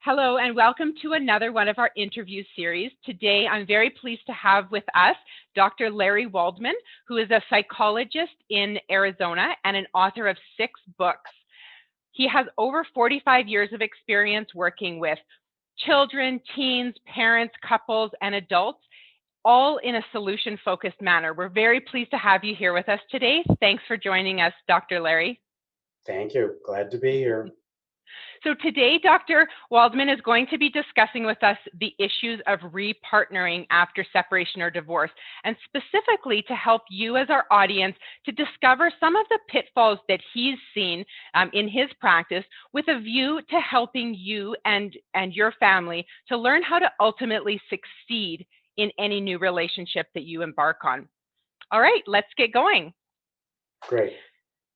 Hello, and welcome to another one of our interview series. Today, I'm very pleased to have with us Dr. Larry Waldman, who is a psychologist in Arizona and an author of 6 books. He has over 45 years of experience working with children, teens, parents, couples, and adults, all in a solution-focused manner. We're very pleased to have you here with us today. Thanks for joining us, Dr. Larry. Thank you. Glad to be here. So today, Dr. Waldman is going to be discussing with us the issues of repartnering after separation or divorce, and specifically to help you as our audience to discover some of the pitfalls that he's seen in his practice, with a view to helping you and your family to learn how to ultimately succeed in any new relationship that you embark on. All right, let's get going. Great.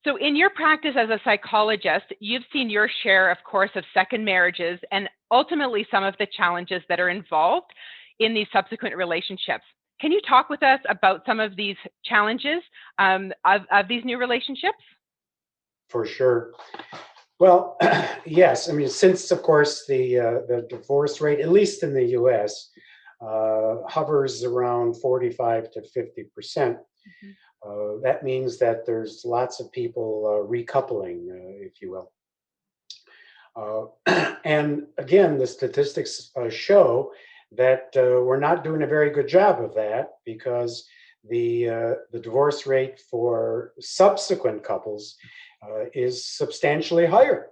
So in your practice as a psychologist, you've seen your share, of course, of second marriages and ultimately some of the challenges that are involved in these subsequent relationships. Can you talk with us about some of these challenges of these new relationships? For sure. Well, yes. I mean, since, of course, the divorce rate, at least in the U.S., hovers around 45 to 50%. Mm-hmm. That means that there's lots of people recoupling, if you will. And again, the statistics show that we're not doing a very good job of that, because the divorce rate for subsequent couples is substantially higher.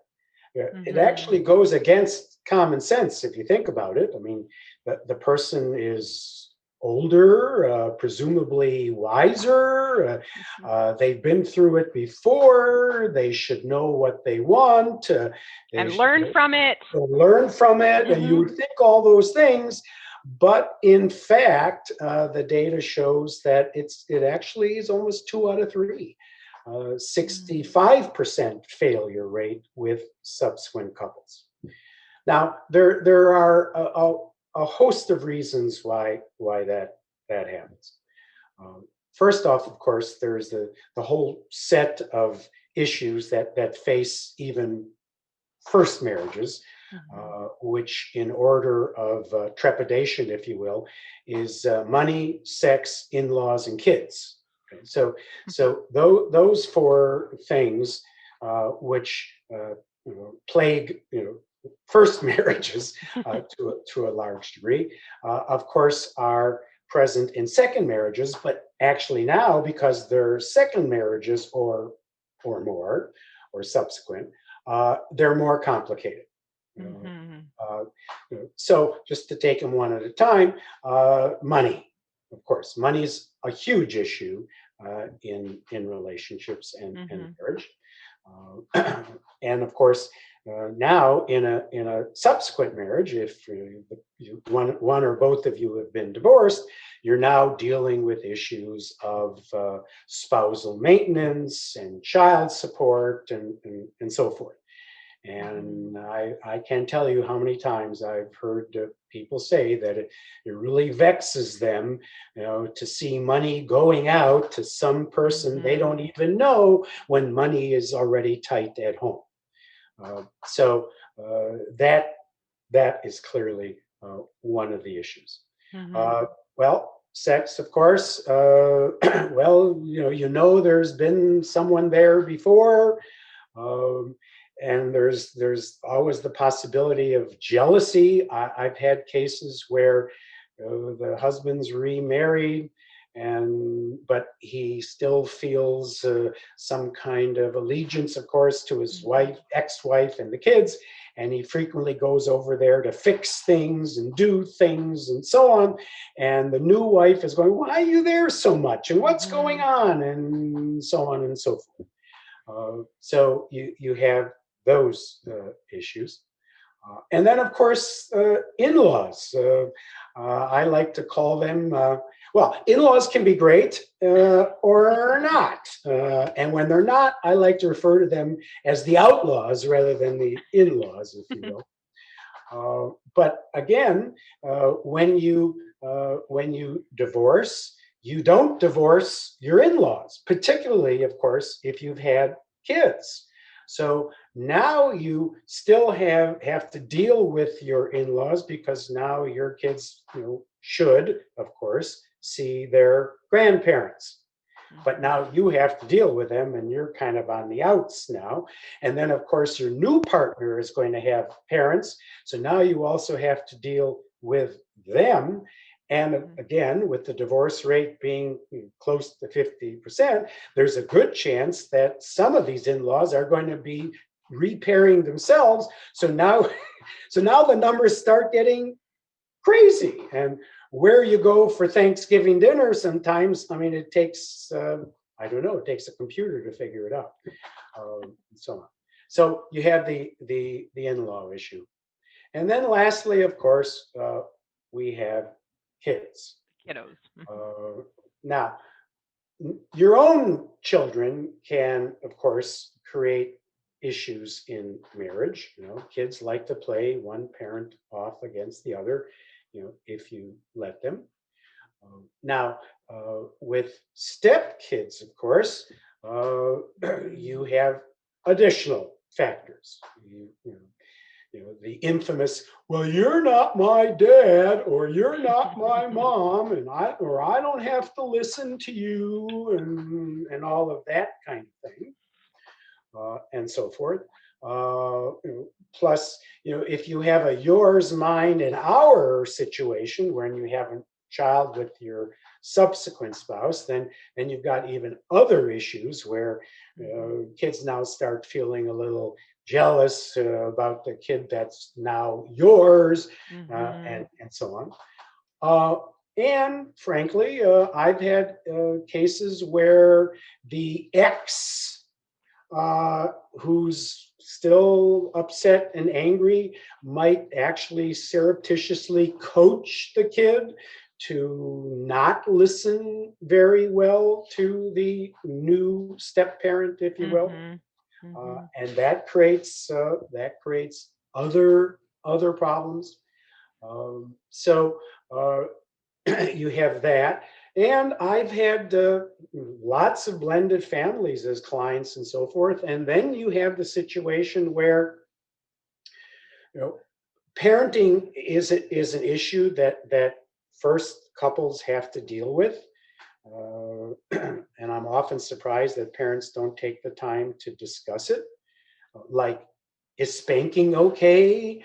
Mm-hmm. It actually goes against common sense if you think about it. I mean, the person is older, presumably wiser, they've been through it before, they should know what they want. And learn from it. Learn from it, mm-hmm. And you would think all those things, but in fact, the data shows that it actually is almost 2 out of 3. 65% failure rate with subsequent couples. Now, there are a host of reasons why that happens. First off, of course, there's the whole set of issues that face even first marriages, mm-hmm. Which, in order of trepidation, if you will, is money, sex, in-laws, and kids. Okay? So those 4 things which plague first marriages to a large degree, of course, are present in second marriages, but actually now, because they're second marriages or more, or subsequent, they're more complicated. Mm-hmm. So just to take them one at a time, money. Of course, money is a huge issue in relationships and marriage. And of course, now in a subsequent marriage, if one or both of you have been divorced, you're now dealing with issues of spousal maintenance and child support and so forth. And I can't tell you how many times I've heard people say that it really vexes them, to see money going out to some person they don't even know when money is already tight at home. So that is clearly one of the issues. Mm-hmm. Well, sex, of course. Well, there's been someone there before. And there's always the possibility of jealousy. I've had cases where the husband's remarried, but he still feels some kind of allegiance, of course, to his ex-wife and the kids, and he frequently goes over there to fix things and do things and so on. And the new wife is going, "Why are you there so much? And what's going on?" And so on and so forth. So you have those issues. And then, of course, in-laws. I like to call them, in-laws can be great or not. And when they're not, I like to refer to them as the outlaws rather than the in-laws, if you will. But again, when you divorce, you don't divorce your in-laws, particularly, of course, if you've had kids. So now you still have to deal with your in-laws, because now your kids, should, of course, see their grandparents. But now you have to deal with them, and you're kind of on the outs now. And then, of course, your new partner is going to have parents. So now you also have to deal with them. And again, with the divorce rate being close to 50%, there's a good chance that some of these in-laws are going to be repairing themselves. So now, so now the numbers start getting crazy. And where you go for Thanksgiving dinner, sometimes, I mean, it takes, I don't know, it takes a computer to figure it out, and so on. So you have the in-law issue. And then lastly, of course, we have kids. Kiddos. Now, your own children can, of course, create issues in marriage. Kids like to play one parent off against the other, if you let them. Now, with step kids, of course, you have additional factors. The infamous, well, you're not my dad, or you're not my mom, and I don't have to listen to you, and all of that kind of thing, and so forth. Plus, if you have a yours, mine, and our situation, when you have a child with your subsequent spouse, then you've got even other issues where kids now start feeling a little jealous about the kid that's now yours, and so on. And frankly, I've had cases where the ex, who's still upset and angry, might actually surreptitiously coach the kid to not listen very well to the new step parent, if you will. And that creates other problems. So you have that. And I've had lots of blended families as clients and so forth. And then you have the situation where, parenting is an issue that first couples have to deal with. And I'm often surprised that parents don't take the time to discuss it. Like, is spanking okay,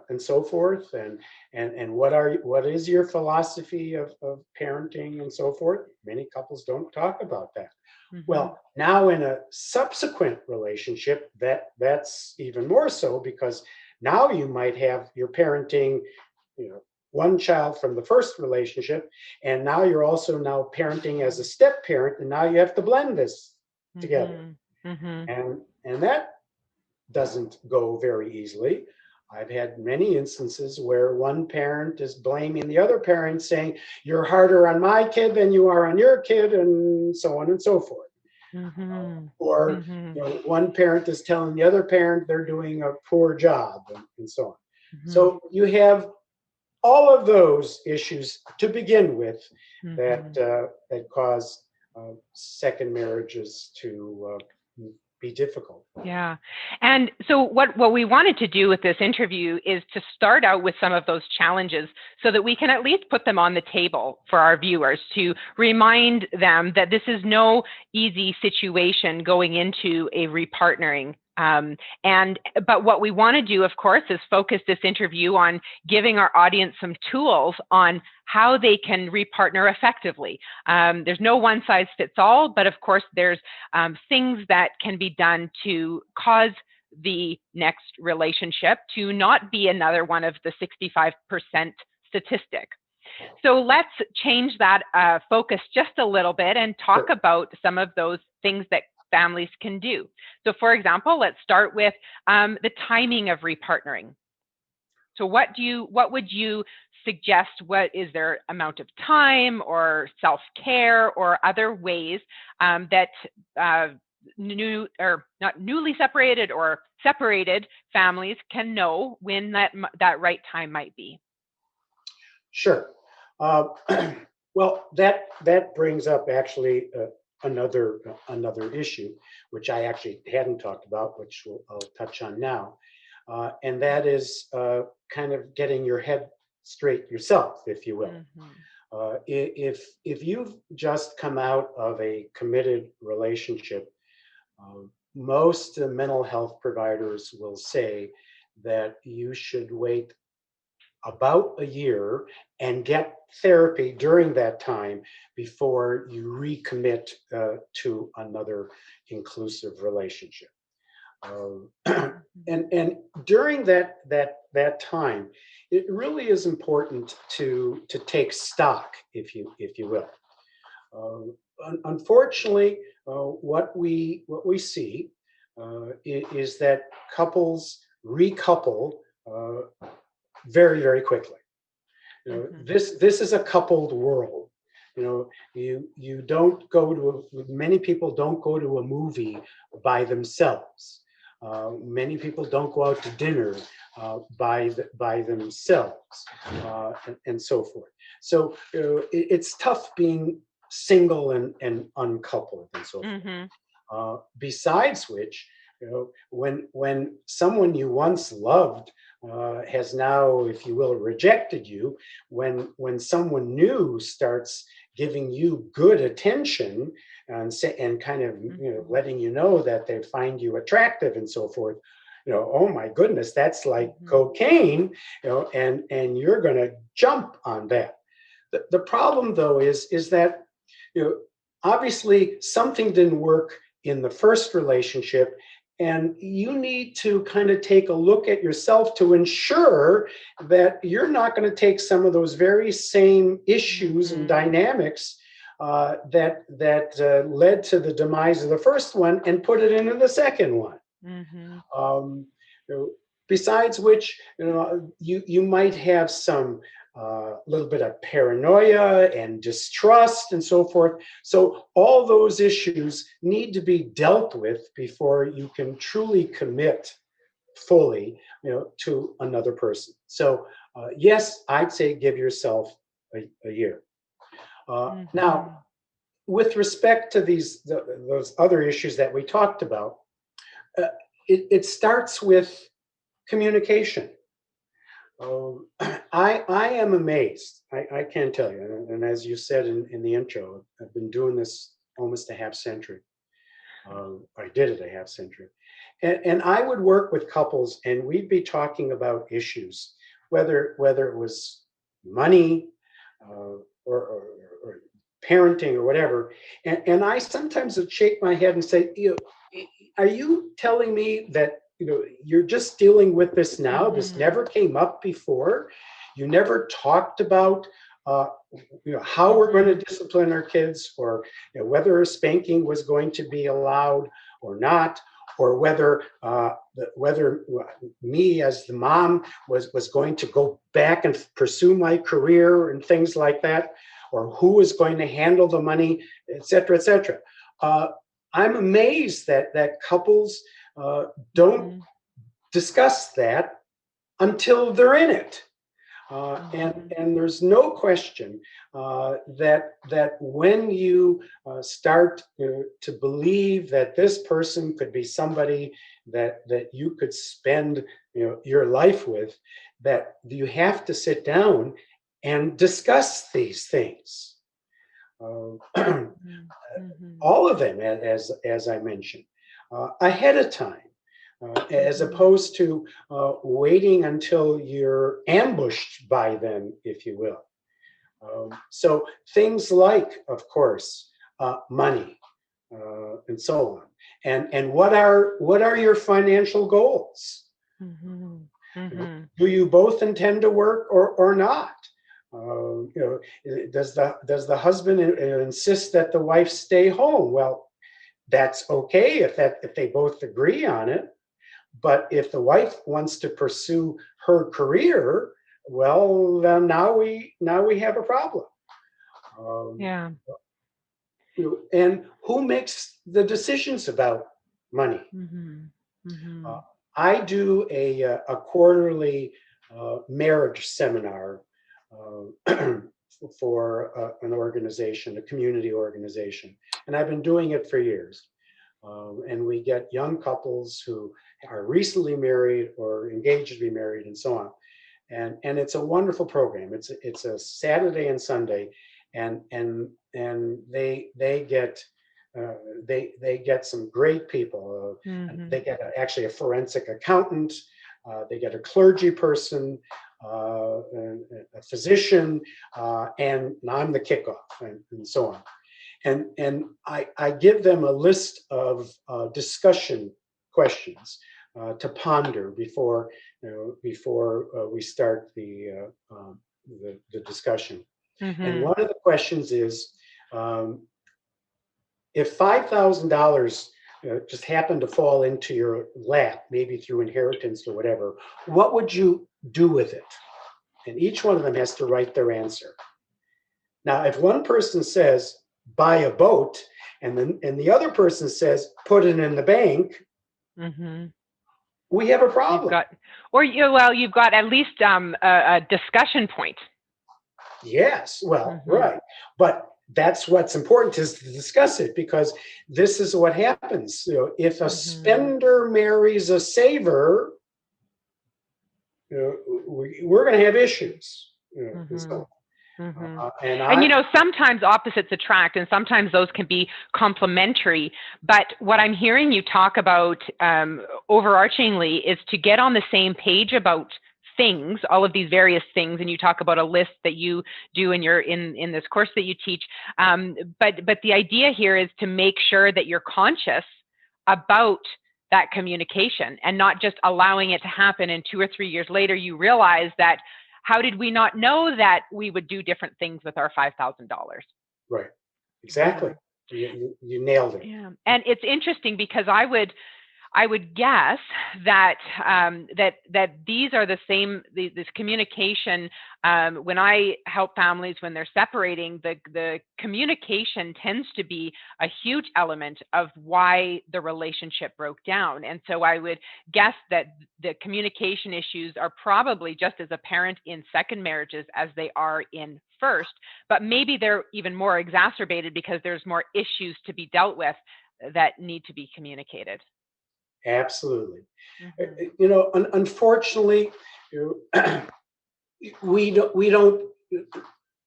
and so forth, and what is your philosophy of parenting and so forth. Many couples don't talk about that. Well, now in a subsequent relationship, that's even more so, because now you might have your parenting, one child from the first relationship, and now you're also now parenting as a step parent, and now you have to blend this together, and that doesn't go very easily. I've had many instances where one parent is blaming the other parent, saying, you're harder on my kid than you are on your kid, and so on and so forth. Or one parent is telling the other parent they're doing a poor job, and so on. So you have all of those issues to begin with that cause second marriages to be difficult. Yeah. And so what we wanted to do with this interview is to start out with some of those challenges so that we can at least put them on the table for our viewers, to remind them that this is no easy situation going into a repartnering. But what we want to do, of course, is focus this interview on giving our audience some tools on how they can repartner effectively. There's no one size fits all, but of course there's things that can be done to cause the next relationship to not be another one of the 65% statistic. So let's change that focus just a little bit and talk about some of those things that families can do. So for example, let's start with the timing of repartnering. So what would you suggest? What is their amount of time or self-care or other ways that not newly separated or separated families can know when that right time might be? Sure. Well, that brings up actually another issue, which I actually hadn't talked about, which I'll touch on now, and that is kind of getting your head straight yourself, if you will. If you've just come out of a committed relationship, most mental health providers will say that you should wait about a year and get therapy during that time before you recommit to another inclusive relationship. And during that time, it really is important to take stock, if you will. Unfortunately, what we see is that couples recouple very, very quickly. This is a coupled world. You don't go to many people don't go to a movie by themselves. Many people don't go out to dinner by themselves, and so forth. So it's tough being single and uncoupled and so forth. Besides which, when someone you once loved has now, if you will, rejected you, when someone new starts giving you good attention and kind of letting you know that they find you attractive and so forth, oh my goodness, that's like cocaine, and you're going to jump on that. The problem though is that obviously something didn't work in the first relationship, and you need to kind of take a look at yourself to ensure that you're not going to take some of those very same issues and dynamics that led to the demise of the first one and put it into the second one. Besides which, you might have some little bit of paranoia and distrust and so forth. So all those issues need to be dealt with before you can truly commit fully, to another person. So yes, I'd say give yourself a year. Now, with respect to those other issues that we talked about, it starts with communication. I am amazed. I can tell you, and as you said in the intro, I've been doing this almost a half century. I did it a half century, and I would work with couples, and we'd be talking about issues, whether it was money or parenting or whatever, and I sometimes would shake my head and say, are you telling me that you're just dealing with this now? This never came up before. You never talked about how we're going to discipline our kids, or whether a spanking was going to be allowed or not, or whether me as the mom was going to go back and pursue my career and things like that, or who was going to handle the money, et cetera, et cetera. I'm amazed that couples don't discuss that until they're in it. And there's no question that when you start to believe that this person could be somebody that you could spend your life with, that you have to sit down and discuss these things. All of them, as I mentioned, ahead of time. As opposed to waiting until you're ambushed by them, if you will. So things like, of course, money and so on, and what are your financial goals? Do you both intend to work or not? Does the husband insist that the wife stay home? Well, that's okay if they both agree on it. But if the wife wants to pursue her career, well, then now we have a problem. And who makes the decisions about money? I do a quarterly marriage seminar for an organization, a community organization. And I've been doing it for years. And we get young couples who are recently married or engaged to be married and so on. And it's a wonderful program. It's a Saturday and Sunday, and they get they get some great people. They get actually a forensic accountant. They get a clergy person, a physician, and I'm the kickoff, and so on. And I give them a list of discussion questions to ponder before we start the discussion. And one of the questions is, if $5,000 just happened to fall into your lap, maybe through inheritance or whatever, what would you do with it? And each one of them has to write their answer. Now, if one person says, buy a boat, and the other person says, put it in the bank, we have a problem. You've got at least a discussion point. Yes, well, right. But that's what's important, is to discuss it, because this is what happens. If a spender marries a saver, we're going to have issues. And sometimes opposites attract, and sometimes those can be complementary. But what I'm hearing you talk about overarchingly is to get on the same page about things, all of these various things, and you talk about a list that you do in this course that you teach. But the idea here is to make sure that you're conscious about that communication and not just allowing it to happen. And 2 or 3 years later, you realize that, how did we not know that we would do different things with our $5,000? Right. Exactly. You nailed it. Yeah. And it's interesting because I would guess that that these are the same, this communication. When I help families when they're separating, the communication tends to be a huge element of why the relationship broke down. And so I would guess that the communication issues are probably just as apparent in second marriages as they are in first, but maybe they're even more exacerbated because there's more issues to be dealt with that need to be communicated. Absolutely. Unfortunately,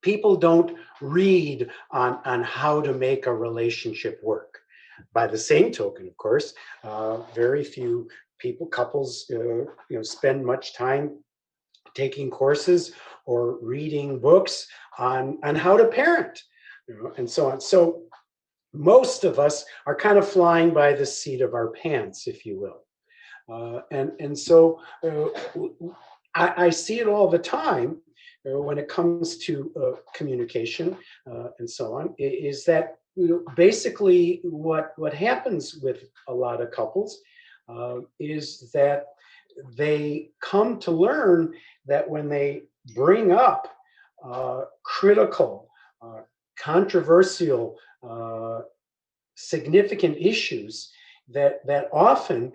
people don't read on how to make a relationship work. By the same token, of course, very few couples spend much time taking courses or reading books on how to parent, and so on. So most of us are kind of flying by the seat of our pants, if you will. And so I see it all the time when it comes to communication and so on, is that basically what happens with a lot of couples is that they come to learn that when they bring up critical, controversial, significant issues, that often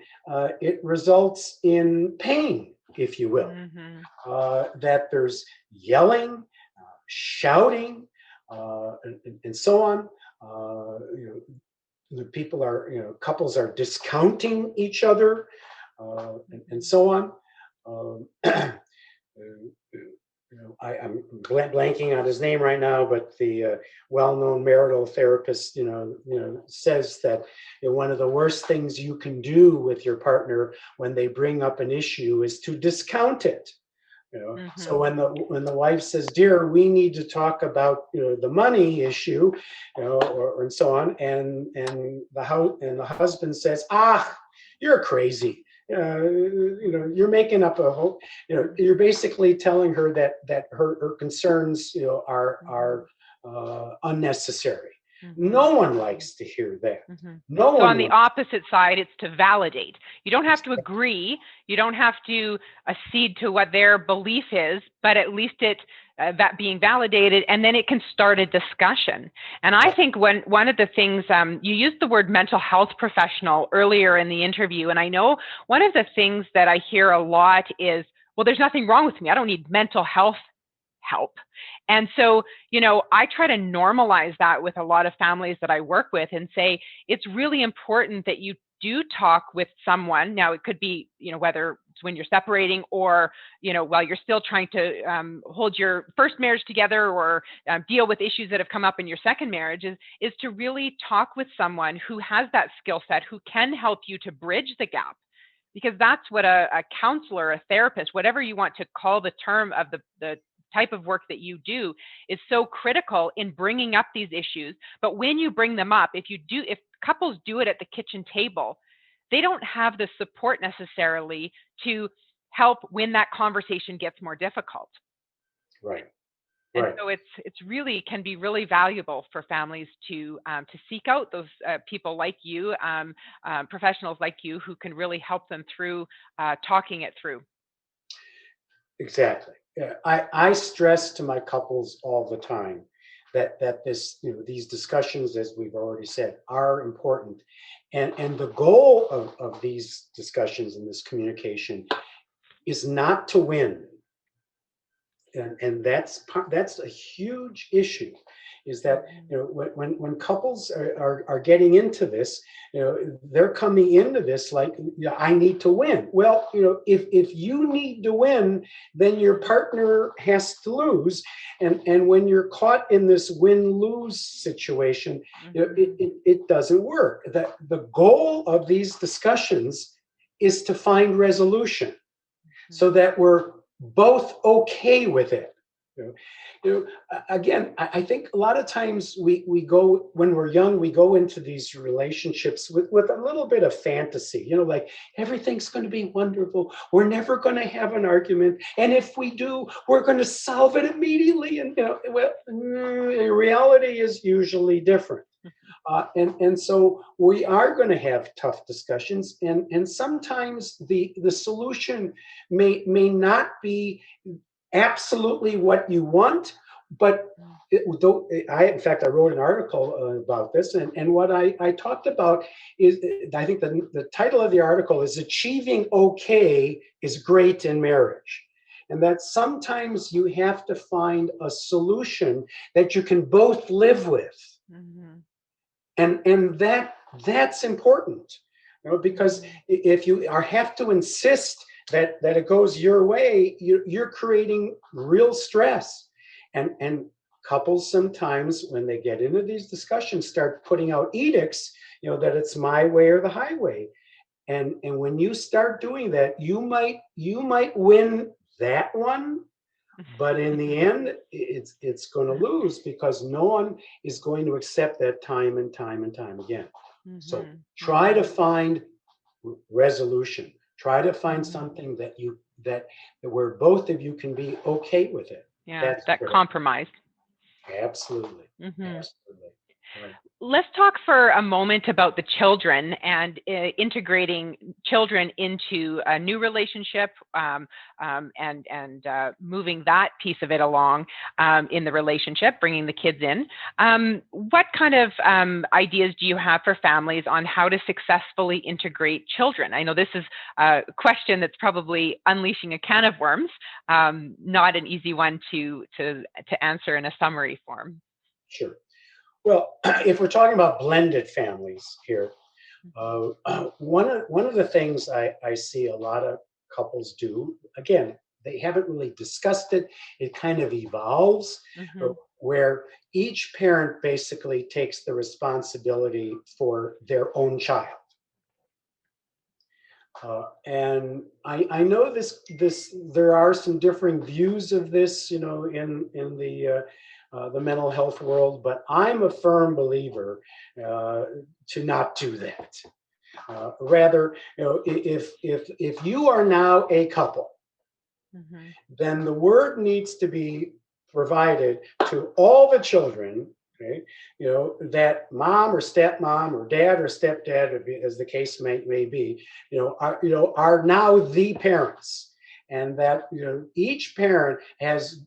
it results in pain, if you will. That there's yelling, shouting, and so on. The people are, couples are discounting each other, and so on. I'm blanking on his name right now, but the well-known marital therapist, says that one of the worst things you can do with your partner when they bring up an issue is to discount it. So when the wife says, "Dear, we need to talk about the money issue," and so on, and the husband says, "You're crazy. You're making up a whole, you're basically telling her that her concerns, are unnecessary." No one likes to hear that. No one. So on the opposite side, it's to validate. You don't have to agree. You don't have to accede to what their belief is, but at least that being validated, and then it can start a discussion. And I think one of the things, you used the word mental health professional earlier in the interview, and I know one of the things that I hear a lot is, well, there's nothing wrong with me. I don't need mental health help. And so, I try to normalize that with a lot of families that I work with and say, it's really important that you do talk with someone. Now, it could be, whether it's when you're separating or, while you're still trying to hold your first marriage together or deal with issues that have come up in your second marriage, is to really talk with someone who has that skill set, who can help you to bridge the gap. Because that's what a counselor, a therapist, whatever you want to call the term of the type of work that you do, is so critical in bringing up these issues. But when you bring them up, if couples do it at the kitchen table, they don't have the support necessarily to help when that conversation gets more difficult. Right. And Right. so it's really can be really valuable for families to seek out those people like you, professionals like you, who can really help them through talking it through. Exactly. Yeah. I stress to my couples all the time that this, these discussions, as we've already said, are important. And the goal of these discussions and this communication is not to win. And that's a huge issue, is that when couples are getting into this, they're coming into this like, I need to win. Well, if you need to win, then your partner has to lose. And when you're caught in this win-lose situation, it doesn't work. The goal of these discussions is to find resolution, so that we're both okay with it. Again, I think a lot of times we go, when we're young, we go into these relationships with a little bit of fantasy, like everything's going to be wonderful. We're never going to have an argument. And if we do, we're going to solve it immediately. And, reality is usually different. And so we are going to have tough discussions, and sometimes the solution may not be absolutely what you want, but in fact, I wrote an article about this, and what I talked about is, I think the title of the article is "Achieving Okay is Great in Marriage." And that sometimes you have to find a solution that you can both live with. Mm-hmm. And that's important, because if you have to insist that it goes your way, you're creating real stress. And couples sometimes, when they get into these discussions, start putting out edicts, that it's my way or the highway. And when you start doing that, you might win that one, but in the end, it's going to lose, because no one is going to accept that time and time and time again. Mm-hmm. So try to find resolution. Try to find something that where both of you can be okay with it. Yeah, that's that great. Compromise. Absolutely. Mm-hmm. Absolutely. Right. Let's talk for a moment about the children and integrating children into a new relationship, and moving that piece of it along in the relationship, bringing the kids in. What kind of ideas do you have for families on how to successfully integrate children? I know this is a question that's probably unleashing a can of worms, not an easy one to answer in a summary form. Sure. Well, if we're talking about blended families here, one of the things I see a lot of couples do, again, they haven't really discussed it. It kind of evolves, where each parent basically takes the responsibility for their own child. And I know this there are some differing views of this, in the mental health world, but I'm a firm believer to not do that. Rather, if you are now a couple, then the word needs to be provided to all the children, okay, that mom or stepmom or dad or stepdad, as the case may be, are now the parents. And that each parent has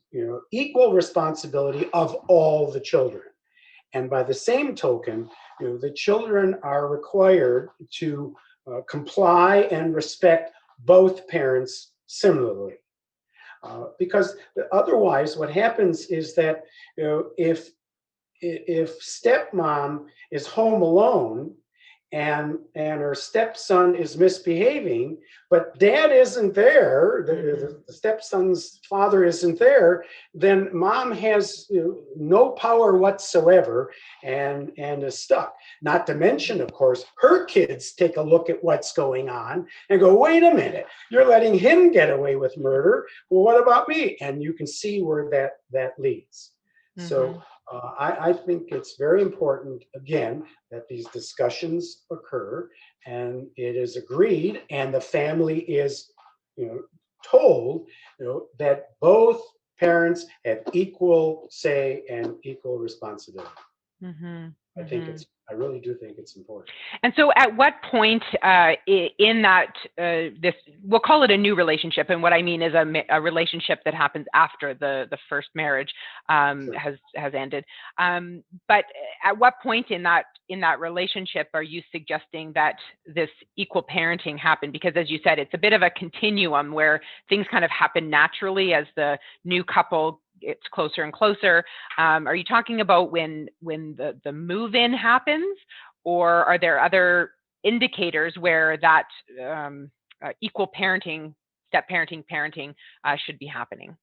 equal responsibility of all the children. And by the same token, the children are required to comply and respect both parents similarly. Because otherwise what happens is that, if stepmom is home alone and her stepson is misbehaving, but dad isn't there, the stepson's father isn't there, then mom has no power whatsoever and is stuck. Not to mention, of course, her kids take a look at what's going on and go, wait a minute, you're letting him get away with murder. Well, what about me? And you can see where that leads. So I think it's very important, again, that these discussions occur and it is agreed and the family is, told, that both parents have equal say and equal responsibility. I really do think it's important. And so at what point in that, we'll call it a new relationship, and what I mean is a relationship that happens after the first marriage has ended. But at what point in that relationship are you suggesting that this equal parenting happen? Because as you said, it's a bit of a continuum where things kind of happen naturally as the new couple it's closer and closer. Are you talking about when the move-in happens, or are there other indicators where that equal parenting, step-parenting, parenting should be happening?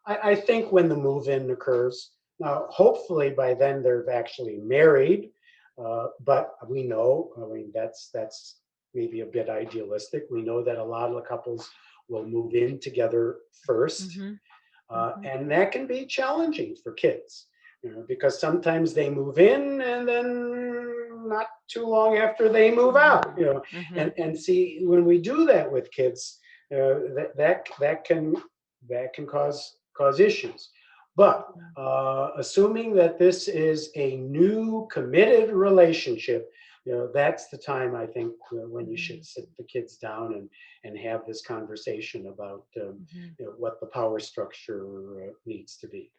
I think when the move-in occurs, now hopefully by then they're actually married, but we know, that's maybe a bit idealistic. We know that a lot of the couples will move in together first. And that can be challenging for kids, because sometimes they move in and then not too long after they move out, and see, when we do that with kids, that can cause issues. But assuming that this is a new committed relationship, that's the time I think when you should sit the kids down and have this conversation about what the power structure needs to be.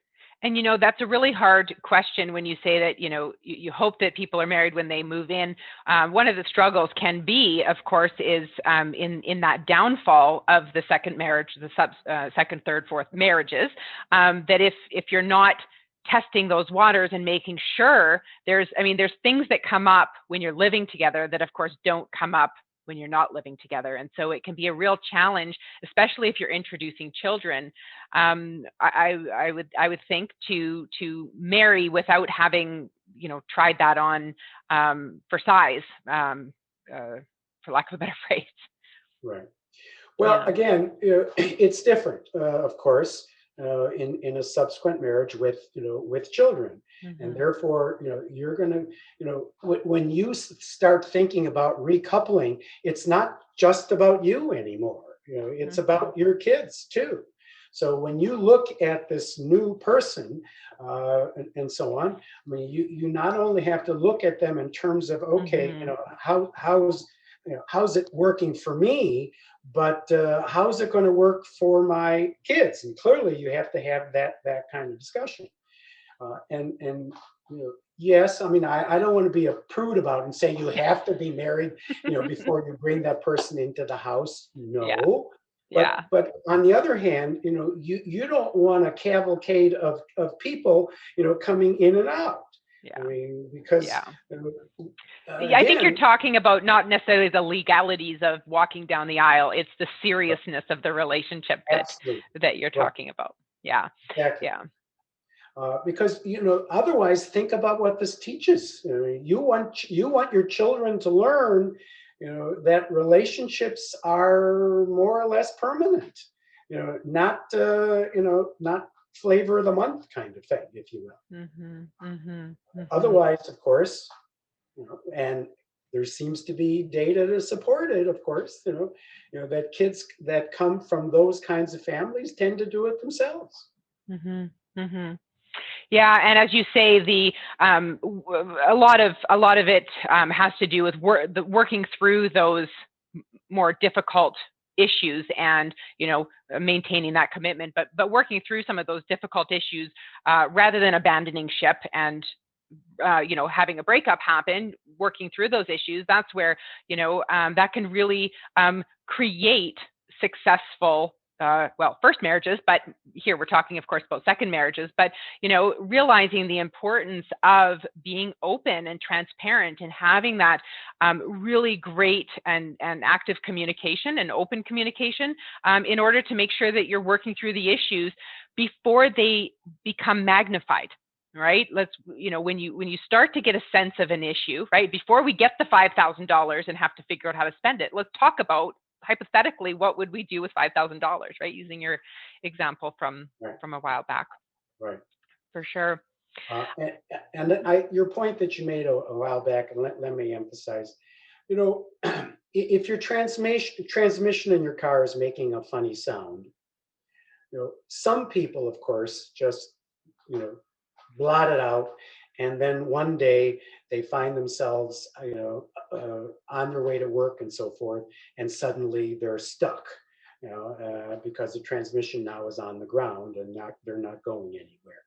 And that's a really hard question when you say that you hope that people are married when they move in. One of the struggles can be, of course, is in that downfall of the second marriage, the second, third, fourth marriages. That if you're not testing those waters and making sure there's things that come up when you're living together that of course don't come up when you're not living together. And so it can be a real challenge, especially if you're introducing children. I would think to marry without having, tried that on for size, for lack of a better phrase. Right. Well, again, it's different, of course. In a subsequent marriage with children, and therefore you're going to when you start thinking about recoupling, it's not just about you anymore. It's about your kids too. So when you look at this new person and so on, you not only have to look at them in terms of how's it working for me, but how's it going to work for my kids? And clearly you have to have that kind of discussion. Yes, I don't want to be a prude about it and say you have to be married, before you bring that person into the house. No. But on the other hand, you don't want a cavalcade of people, coming in and out. Because I think you're talking about not necessarily the legalities of walking down the aisle. It's the seriousness of the relationship that you're talking about. Yeah. Exactly. Because otherwise, think about what this teaches. You want your children to learn, that relationships are more or less permanent. Not flavor of the month kind of thing, if you will. Otherwise, of course, and there seems to be data to support it, of course, that kids that come from those kinds of families tend to do it themselves. Yeah, and as you say, a lot of it has to do with working through those more difficult issues and maintaining that commitment, but working through some of those difficult issues rather than abandoning ship and having a breakup happen. Working through those issues, that's where that can really create successful first marriages, but here we're talking, of course, about second marriages, but, realizing the importance of being open and transparent and having that really great and active communication and open communication in order to make sure that you're working through the issues before they become magnified. Right? When you start to get a sense of an issue, right, before we get the $5,000 and have to figure out how to spend it, let's talk about hypothetically, what would we do with $5,000, right? Using your example from a while back. Right. For sure. Your point that you made a while back, and let me emphasize, if your transmission in your car is making a funny sound, some people, of course, just, blot it out, and then one day they find themselves, on their way to work and so forth, and suddenly they're stuck, because the transmission now is on the ground and they're not going anywhere.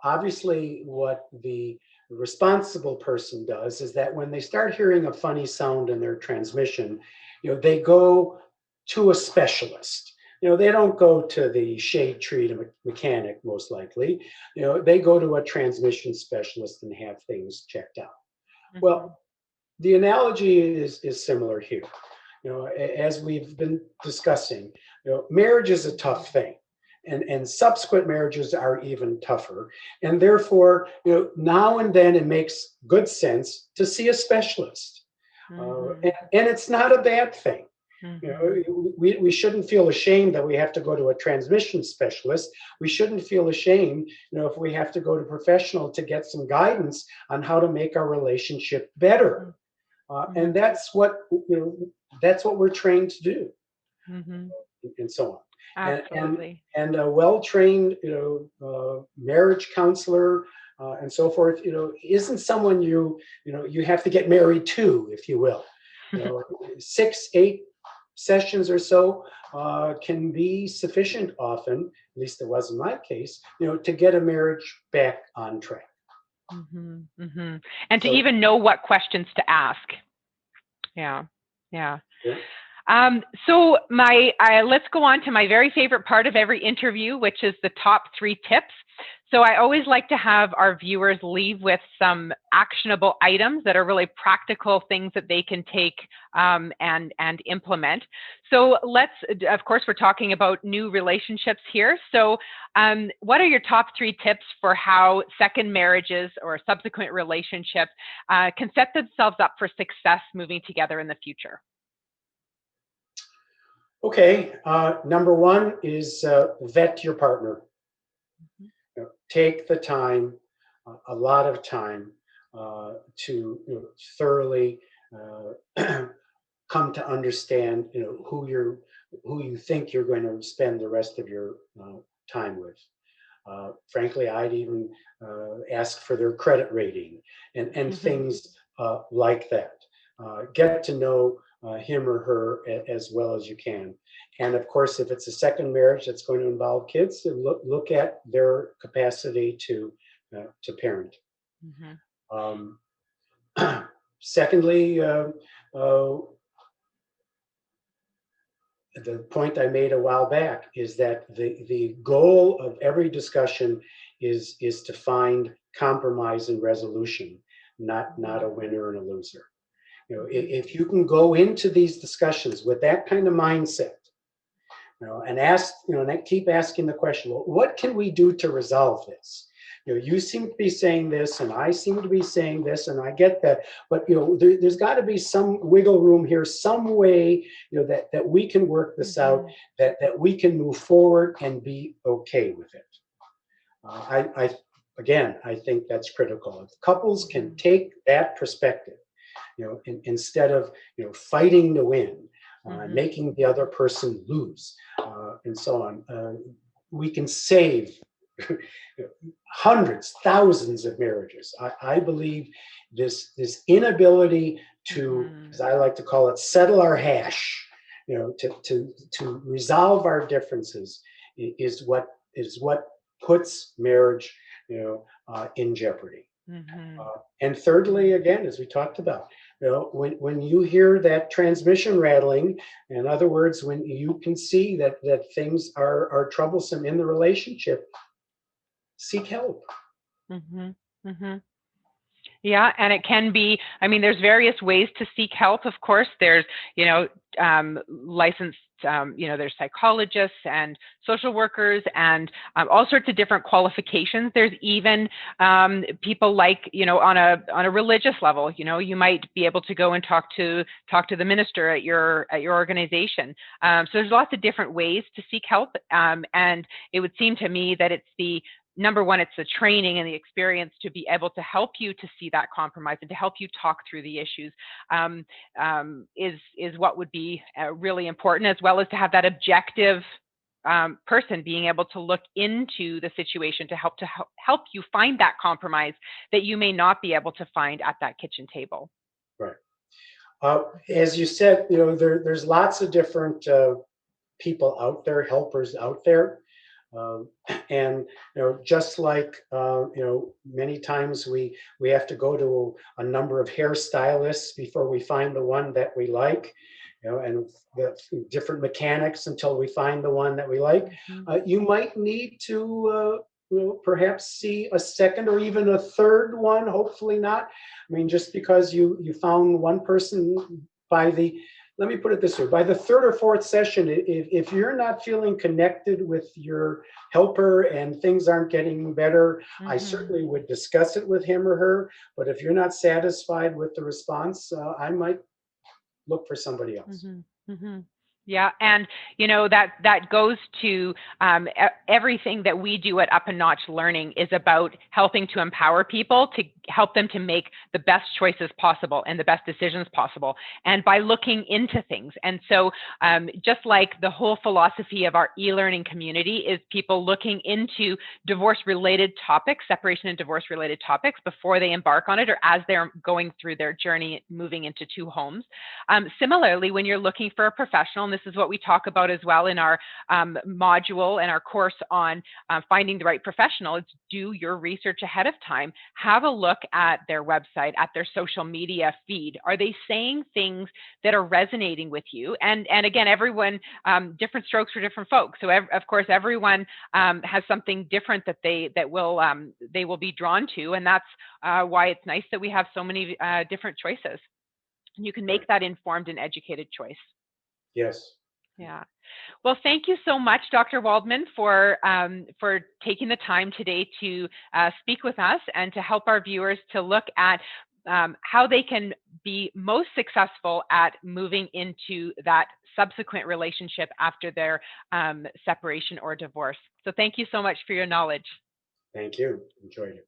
Obviously, what the responsible person does is that when they start hearing a funny sound in their transmission, they go to a specialist. They don't go to the shade tree mechanic, most likely. They go to a transmission specialist and have things checked out. Mm-hmm. Well, the analogy is similar here. As we've been discussing, marriage is a tough thing, and subsequent marriages are even tougher. And therefore, now and then it makes good sense to see a specialist. Mm-hmm. And it's not a bad thing. Mm-hmm. We shouldn't feel ashamed that we have to go to a transmission specialist. We shouldn't feel ashamed, if we have to go to a professional to get some guidance on how to make our relationship better. Mm-hmm. And that's what we're trained to do, mm-hmm. and so on. Absolutely. And a well-trained, marriage counselor and so forth, isn't someone you have to get married to, if you will. 6-8 sessions or so can be sufficient often, at least it was in my case, to get a marriage back on track. Mm-hmm, mm-hmm. And to even know what questions to ask. Yeah. So let's go on to my very favorite part of every interview, which is the top 3 tips. So I always like to have our viewers leave with some actionable items that are really practical things that they can take and implement. So of course, we're talking about new relationships here. So what are your top 3 tips for how second marriages or subsequent relationships can set themselves up for success moving together in the future? Okay, number 1 is vet your partner. Mm-hmm. Take the time, a lot of time, to thoroughly come to understand, who you think you're going to spend the rest of your time with. Frankly, I'd even ask for their credit rating and mm-hmm. things like that. Get to know him or her as well as you can. And of course, if it's a second marriage that's going to involve kids, look at their capacity to parent. Mm-hmm. Secondly, the point I made a while back is that the goal of every discussion is to find compromise and resolution, not a winner and a loser. If you can go into these discussions with that kind of mindset, and ask, and keep asking the question, well, what can we do to resolve this? You seem to be saying this, and I seem to be saying this, and I get that, but there's got to be some wiggle room here, some way, that we can work this mm-hmm. out, that we can move forward and be okay with it. I think that's critical. If couples can take that perspective, instead of fighting to win, mm-hmm. making the other person lose, and so on, we can save hundreds, thousands of marriages. I believe this inability to, mm-hmm. as I like to call it, settle our hash, to resolve our differences is what puts marriage, in jeopardy. Mm-hmm. And thirdly, again, as we talked about, When you hear that transmission rattling, in other words, when you can see that things are troublesome in the relationship, seek help. Mm-hmm. Mm-hmm. Yeah, and it can be, I mean, there's various ways to seek help, of course. There's, licensed, there's psychologists and social workers and all sorts of different qualifications. There's even people like, on a religious level, you might be able to go and talk to the minister at your organization. So there's lots of different ways to seek help. And it would seem to me that it's number one, it's the training and the experience to be able to help you to see that compromise and to help you talk through the issues is what would be really important, as well as to have that objective person being able to look into the situation to help you find that compromise that you may not be able to find at that kitchen table. Right. As you said, there's lots of different people out there, helpers out there. And just like many times we have to go to a number of hairstylists before we find the one that we like, and the different mechanics until we find the one that we like. You might need to perhaps see a second or even a third one. Hopefully not. I mean, just because you found one person let me put it this way, by the third or fourth session, if you're not feeling connected with your helper and things aren't getting better, I certainly would discuss it with him or her. But if you're not satisfied with the response, I might look for somebody else. Yeah, and that goes to everything that we do at Up a Notch Learning is about helping to empower people to help them to make the best choices possible and the best decisions possible, and by looking into things. And so just like the whole philosophy of our e-learning community is people looking into divorce-related topics, separation and divorce-related topics before they embark on it or as they're going through their journey moving into two homes. Similarly, when you're looking for a professional, and this is what we talk about as well in our module and our course on finding the right professional, it's do your research ahead of time. Have a look at their website, at their social media feed. Are they saying things that are resonating with you? And again, everyone, different strokes for different folks. So of course, everyone has something different that they will be drawn to, and that's why it's nice that we have so many different choices. You can make that informed and educated choice. Yes. Yeah. Well, thank you so much, Dr. Waldman, for taking the time today to speak with us and to help our viewers to look at how they can be most successful at moving into that subsequent relationship after their separation or divorce. So thank you so much for your knowledge. Thank you. Enjoyed it.